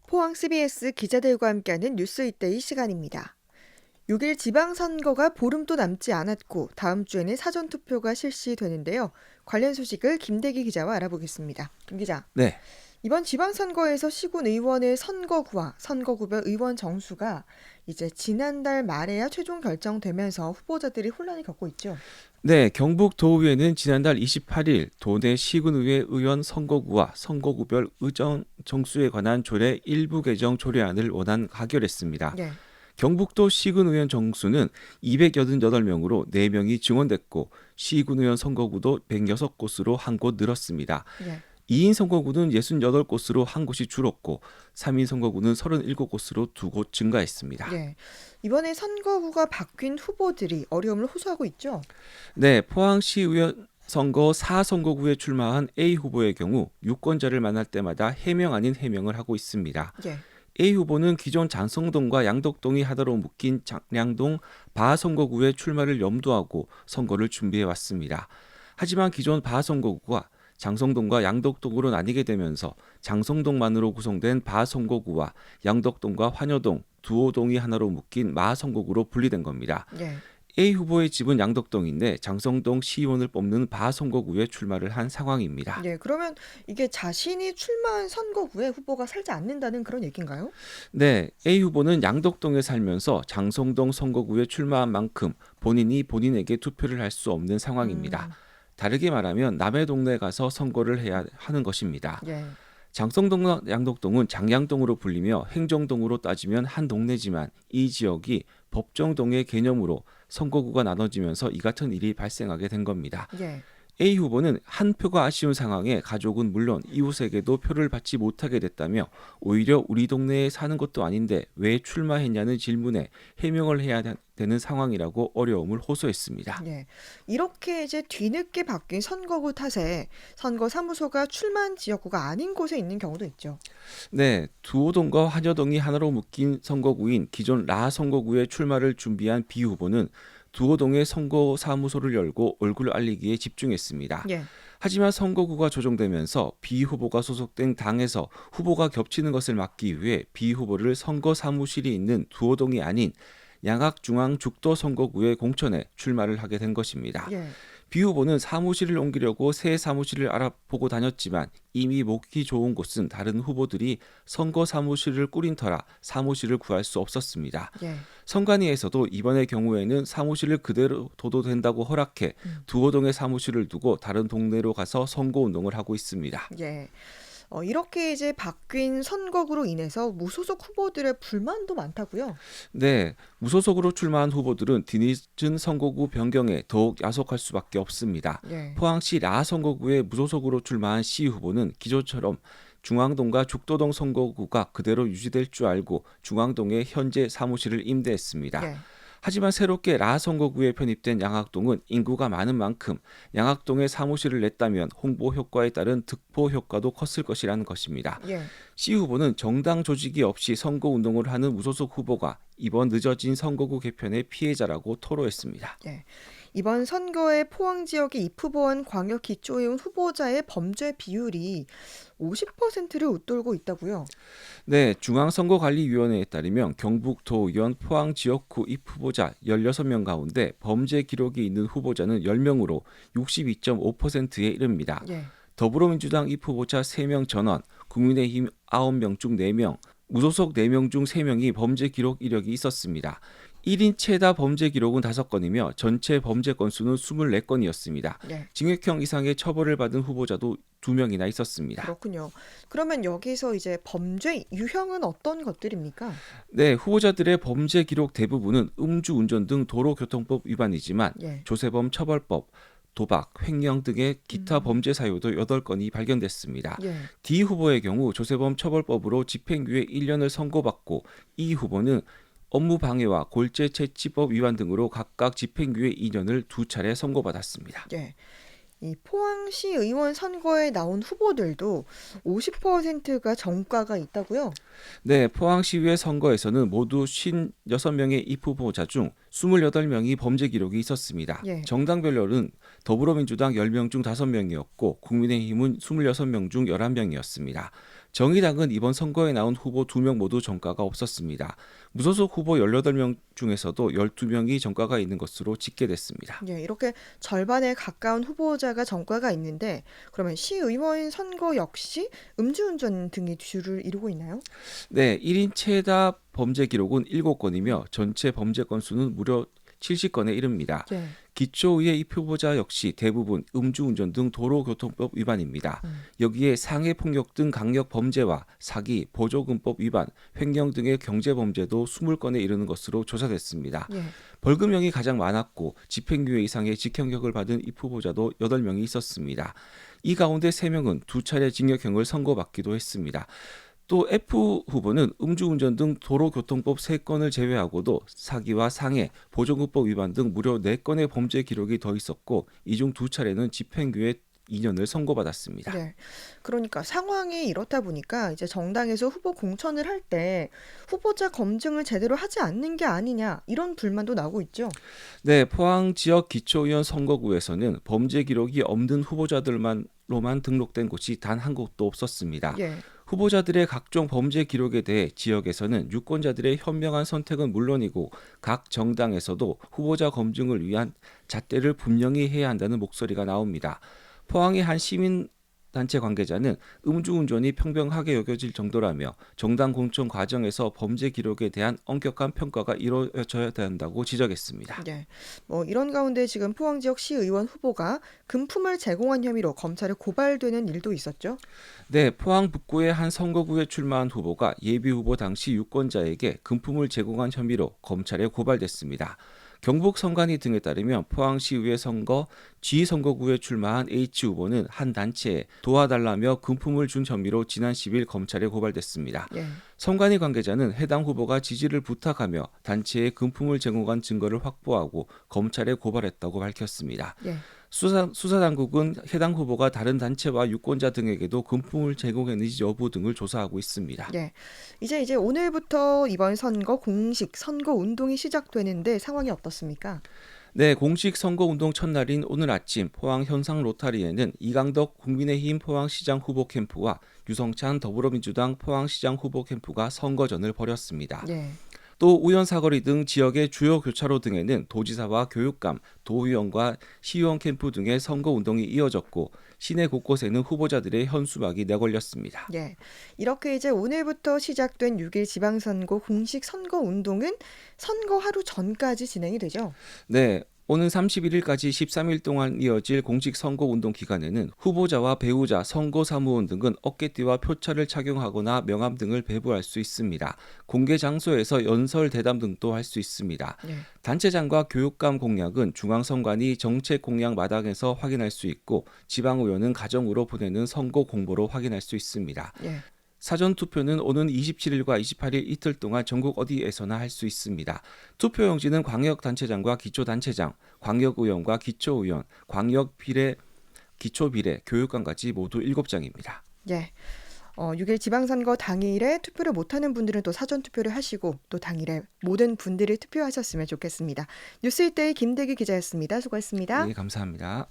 포항 CBS 기자들과 함께하는 뉴스 이때의 시간입니다. 6일 지방선거가 보름도 남지 않았고 다음 주에는 사전투표가 실시되는데요. 관련 소식을 김대기 기자와 알아보겠습니다. 김 기자, 네, 이번 지방선거에서 시군 의원의 선거구와 선거구별 의원 정수가 이제 지난달 말에야 최종 결정되면서 후보자들이 혼란을 겪고 있죠. 경북도의회는 지난달 28일 도내 시군의회 의원 선거구와 선거구별 의정 정수에 관한 조례 일부 개정 조례안을 원안 가결했습니다. 네. 경북도 시군의원 정수는 288명으로 4명이 증원됐고 시군의원 선거구도 106곳으로 한 곳 늘었습니다. 네. 2인 선거구는 68곳으로 한 곳이 줄었고 3인 선거구는 37곳으로 2곳 증가했습니다. 네. 이번에 선거구가 바뀐 후보들이 어려움을 호소하고 있죠. 포항시의원 선거 4선거구에 출마한 A 후보의 경우 유권자를 만날 때마다 해명 아닌 해명을 하고 있습니다. 네. A 후보는 기존 장성동과 양덕동이 하나로 묶인 장량동 바선거구에 출마를 염두하고 선거를 준비해 왔습니다. 하지만 기존 바선거구가 장성동과 양덕동으로 나뉘게 되면서 장성동만으로 구성된 바선거구와 양덕동과 환여동, 두호동이 하나로 묶인 마선거구로 분리된 겁니다. 네. A 후보의 집은 양덕동인데 장성동 시의원을 뽑는 바선거구에 출마를 한 상황입니다. 네, 그러면 이게 자신이 출마한 선거구에 후보가 살지 않는다는 그런 얘기인가요? A 후보는 양덕동에 살면서 장성동 선거구에 출마한 만큼 본인이 본인에게 투표를 할 수 없는 상황입니다. 음, 다르게 말하면 남의 동네에 가서 선거를 해야 하는 것입니다. 예, 장성동과 양덕동은 장양동으로 불리며 행정동으로 따지면 한 동네지만 이 지역이 법정동의 개념으로 선거구가 나눠지면서 이 같은 일이 발생하게 된 겁니다. 예, A 후보는 한 표가 아쉬운 상황에 가족은 물론 이웃에게도 표를 받지 못하게 됐다며 오히려 우리 동네에 사는 것도 아닌데 왜 출마했냐는 질문에 해명을 해야 되는 상황이라고 어려움을 호소했습니다. 예. 이렇게 이제 뒤늦게 바뀐 선거구 탓에 선거사무소가 출마한 지역구가 아닌 곳에 있는 경우도 있죠. 두호동과 환여동이 하나로 묶인 선거구인 기존 라 선거구에 출마를 준비한 B 후보는 두호동의 선거사무소를 열고 얼굴 알리기에 집중했습니다. 예, 하지만 선거구가 조정되면서 B 후보가 소속된 당에서 후보가 겹치는 것을 막기 위해 B 후보를 선거사무실이 있는 두호동이 아닌 양악중앙죽도 선거구에 공천해 출마를 하게 된 것입니다. 예, 비 후보는 사무실을 옮기려고 새 사무실을 알아보고 다녔지만 이미 먹기 좋은 곳은 다른 후보들이 선거 사무실을 꾸린 터라 사무실을 구할 수 없었습니다. 예, 선관위에서도 이번의 경우에는 사무실을 그대로 둬도 된다고 허락해 두호동의 사무실을 두고 다른 동네로 가서 선거 운동을 하고 있습니다. 예. 이렇게 이제 바뀐 선거구로 인해서 무소속 후보들의 불만도 많다고요? 무소속으로 출마한 후보들은 뒤늦은 선거구 변경에 더욱 야속할 수밖에 없습니다. 예, 포항시 라 선거구에 무소속으로 출마한 C 후보는 기존처럼 중앙동과 죽도동 선거구가 그대로 유지될 줄 알고 중앙동에 현재 사무실을 임대했습니다. 예, 하지만 새롭게 라 선거구에 편입된 양학동은 인구가 많은 만큼 양학동에 사무실을 냈다면 홍보 효과에 따른 득표 효과도 컸을 것이라는 것입니다. 예. C 후보는 정당 조직이 없이 선거 운동을 하는 무소속 후보가 이번 늦어진 선거구 개편의 피해자라고 토로했습니다. 예. 이번 선거에 포항 지역의 입후보원 광역 기초의원 후보자의 범죄 비율이 50%를 웃돌고 있다고요? 중앙선거관리위원회에 따르면 경북도의원 포항 지역구 입후보자 16명 가운데 범죄 기록이 있는 후보자는 10명으로 62.5%에 이릅니다. 예. 더불어민주당 입후보자 3명 전원, 국민의힘 9명 중 4명, 무소속 4명 중 3명이 범죄 기록 이력이 있었습니다. 1인 최다 범죄 기록은 5건이며 전체 범죄 건수는 24건이었습니다. 예. 징역형 이상의 처벌을 받은 후보자도 2명이나 있었습니다. 그렇군요. 그러면 여기서 이제 범죄 유형은 어떤 것들입니까? 후보자들의 범죄 기록 대부분은 음주운전 등 도로교통법 위반이지만 예. 조세범 처벌법, 도박, 횡령 등의 기타 음. 범죄 사유도 8건이 발견됐습니다. 예. D 후보의 경우 조세범 처벌법으로 집행유예 1년을 선고받고 E 후보는 업무 방해와 골재 채취법 위반 등으로 각각 집행유예 2년을 2차례 선고받았습니다. 예. 이 포항시 의원 선거에 나온 후보들도 50%가 정가가 있다고요? 포항시의회 선거에서는 모두 56명의 입후보자 중 28명이 범죄 기록이 있었습니다. 예. 정당별로는 더불어민주당 10명 중 5명이었고 국민의힘은 26명 중 11명이었습니다. 정의당은 이번 선거에 나온 후보 2명 모두 전과가 없었습니다. 무소속 후보 18명 중에서도 12명이 전과가 있는 것으로 집계됐습니다. 예, 이렇게 절반에 가까운 후보자가 전과가 있는데 그러면 시의원 선거 역시 음주운전 등이 주를 이루고 있나요? 네, 1인 최다 범죄 기록은 7건이며 전체 범죄 건수는 무려 70건에 이릅니다. 예. 기초의회 입후보자 역시 대부분 음주운전 등 도로교통법 위반입니다. 여기에 상해폭력 등 강력 범죄와 사기, 보조금법 위반, 횡령 등의 경제범죄도 20건에 이르는 것으로 조사됐습니다. 예. 벌금형이 가장 많았고 집행유예 이상의 직형격을 받은 입후보자도 8명이 있었습니다. 이 가운데 3명은 2차례 징역형을 선고받기도 했습니다. 또 F 후보는 음주운전 등 도로교통법 3건을 제외하고도 사기와 상해, 보조금법 위반 등 무려 4건의 범죄 기록이 더 있었고 이 중 2차례는 집행유예 2년을 선고받았습니다. 네. 그러니까 상황이 이렇다 보니까 이제 정당에서 후보 공천을 할 때 후보자 검증을 제대로 하지 않는 게 아니냐 이런 불만도 나오고 있죠. 네, 포항 지역 기초의원 선거구에서는 범죄 기록이 없는 후보자들만로만 등록된 곳이 단 한 곳도 없었습니다. 예. 후보자들의 각종 범죄 기록에 대해 지역에서는 유권자들의 현명한 선택은 물론이고 각 정당에서도 후보자 검증을 위한 잣대를 분명히 해야 한다는 목소리가 나옵니다. 포항의 한 시민단체 관계자는 음주운전이 평범하게 여겨질 정도라며 정당 공천 과정에서 범죄 기록에 대한 엄격한 평가가 이루어져야 한다고 지적했습니다. 예. 뭐 이런 가운데 지금 포항 지역 시의원 후보가 금품을 제공한 혐의로 검찰에 고발되는 일도 있었죠. 네, 포항 북구의 한 선거구에 출마한 후보가 예비 후보 당시 유권자에게 금품을 제공한 혐의로 검찰에 고발됐습니다. 경북 선관위 등에 따르면 포항시의회 선거 G 선거구에 출마한 H 후보는 한 단체에 도와달라며 금품을 준 혐의로 지난 10일 검찰에 고발됐습니다. 예. 선관위 관계자는 해당 후보가 지지를 부탁하며 단체에 금품을 제공한 증거를 확보하고 검찰에 고발했다고 밝혔습니다. 예. 수사당국은 해당 후보가 다른 단체와 유권자 등에게도 금품을 제공했는지 여부 등을 조사하고 있습니다. 예. 이제 오늘부터 이번 선거 공식 선거 운동이 시작되는데 상황이 어떻습니까? 네, 공식 선거운동 첫날인 오늘 아침 포항 현상 로타리에는 이강덕 국민의힘 포항시장 후보 캠프와 유성찬 더불어민주당 포항시장 후보 캠프가 선거전을 벌였습니다. 예. 또 우연사거리 등 지역의 주요 교차로 등에는 도지사와 교육감, 도의원과 시의원 캠프 등의 선거운동이 이어졌고 시내 곳곳에는 후보자들의 현수막이 내걸렸습니다. 예. 이렇게 이제 오늘부터 시작된 6일 지방선거 공식 선거 운동은 선거 하루 전까지 진행이 되죠. 네, 오는 31일까지 13일 동안 이어질 공식 선거운동 기간에는 후보자와 배우자, 선거사무원 등은 어깨띠와 표차를 착용하거나 명함 등을 배부할 수 있습니다. 공개 장소에서 연설 대담 등도 할 수 있습니다. 예. 단체장과 교육감 공약은 중앙선관위 정책 공약 마당에서 확인할 수 있고 지방의원은 가정으로 보내는 선거 공보로 확인할 수 있습니다. 예. 사전투표는 오는 27일과 28일 이틀 동안 전국 어디에서나 할 수 있습니다. 투표용지는 광역단체장과 기초단체장, 광역의원과 기초의원, 광역비례, 기초비례, 교육감까지 모두 7장입니다. 예. 6일 지방선거 당일에 투표를 못하는 분들은 또 사전투표를 하시고 또 당일에 모든 분들이 투표하셨으면 좋겠습니다. 뉴스일대의 김대기 기자였습니다. 수고했습니다. 네, 감사합니다.